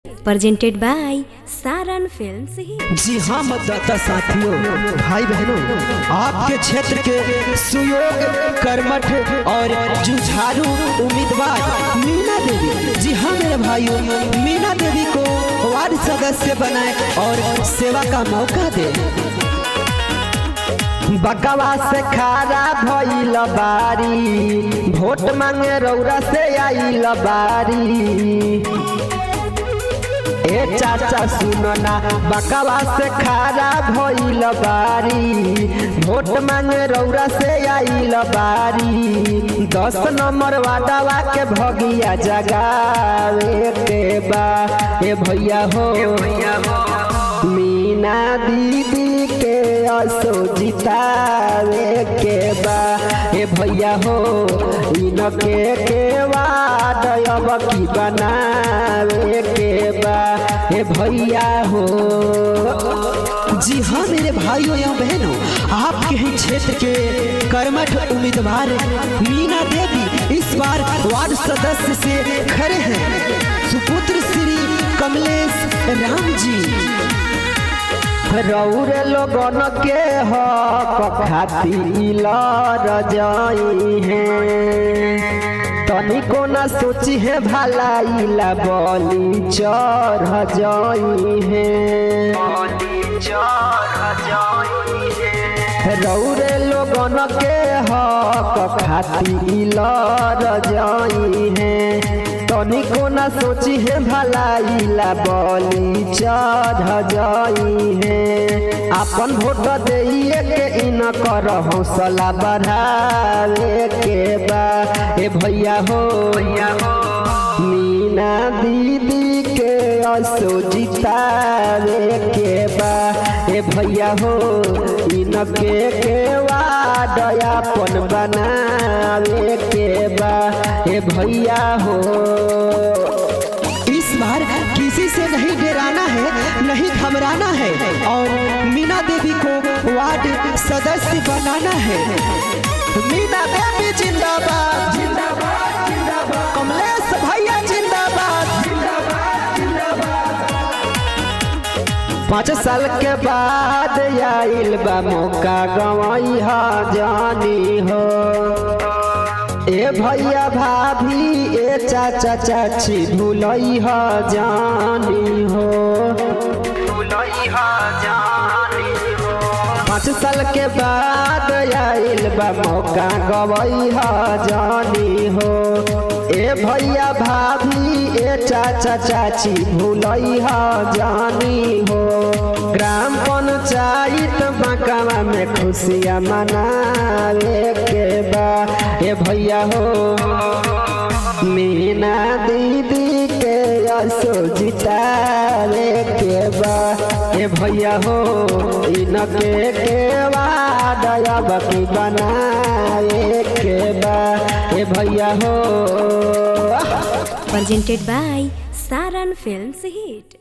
Presented by Saran films ही। जी हाँ मतदाता साथियों, भाई बहनों, आपके क्षेत्र के सुयोग, कर्मठ और जुझारू उम्मीदवार मीना देवी, जी हाँ मेरे भाइयों, मीना देवी को वार्ड सदस्य बनाए और सेवा का मौका दे। बकवा से खारा भइल बारी, वोट मांगे रौरा से आइल बारी। ए चाचा सुनो ना, बकवा से खारा भइल बारी, वोट मांगे रौरा से आइल बारी। 10 नंबर वार्डवा के भगिया जगावे के बा। ए भैया हो मीना दीदी के असो जितावे के बा। ए भैया हो इनके के वार्ड अब की बनावे के बा। ए भैया हो। जी हाँ मेरे भाइयों एवं बहनों, आपके ही क्षेत्र के कर्मठ उम्मीदवार मीना देवी इस बार वार्ड सदस्य से खड़े हैं। सुपुत्र श्री कमलेश राम जी रौर लोगन के हक खातिर जाई हैं। तनिको न सोची है भलाई ला बलि चढ़ जाई हैं। रौर लोगन के हक खातिर जाई हैं। तनिको न सोची है भलाई ला बलि चढ़ जाई है। अपन वोट दिए के इन कर हौसला बढ़ावे के बा। ए भैया हो मीना दीदी के असो जितावे के बा। ए भैया हो इनके के वार्ड अपन बनावे के बा। ए भैया हो इस बार किसी से नहीं डराना है, नहीं घबराना है और मीना देवी को वार्ड सदस्य बनाना है। मीना देवी जिंदाबाद, जिंदाबाद, जिंदाबाद। कमलेश भैया जिंदाबाद, जिंदाबाद, जिंदाबाद। 5 साल के बाद आइल बा मौका, गवाई हा जानी हो। ए भैया भाभी, ए चाचा चाची भूलई हा जानी हो। 5 साल के बाद आइल बा मौका, गवई हा जानी हो। ए भैया भाभी, ए चाचा चाची भूलई हा जानी हो। ग्राम पंचायत बकवा में खुशियाँ मनावे के बा। ए भैया हो मीना दीदी के असो जितावे के बा। ए भैया हो इनके के वार्ड अब की बनावे के बा। ए भैया हो। Presented by Saran Films hit.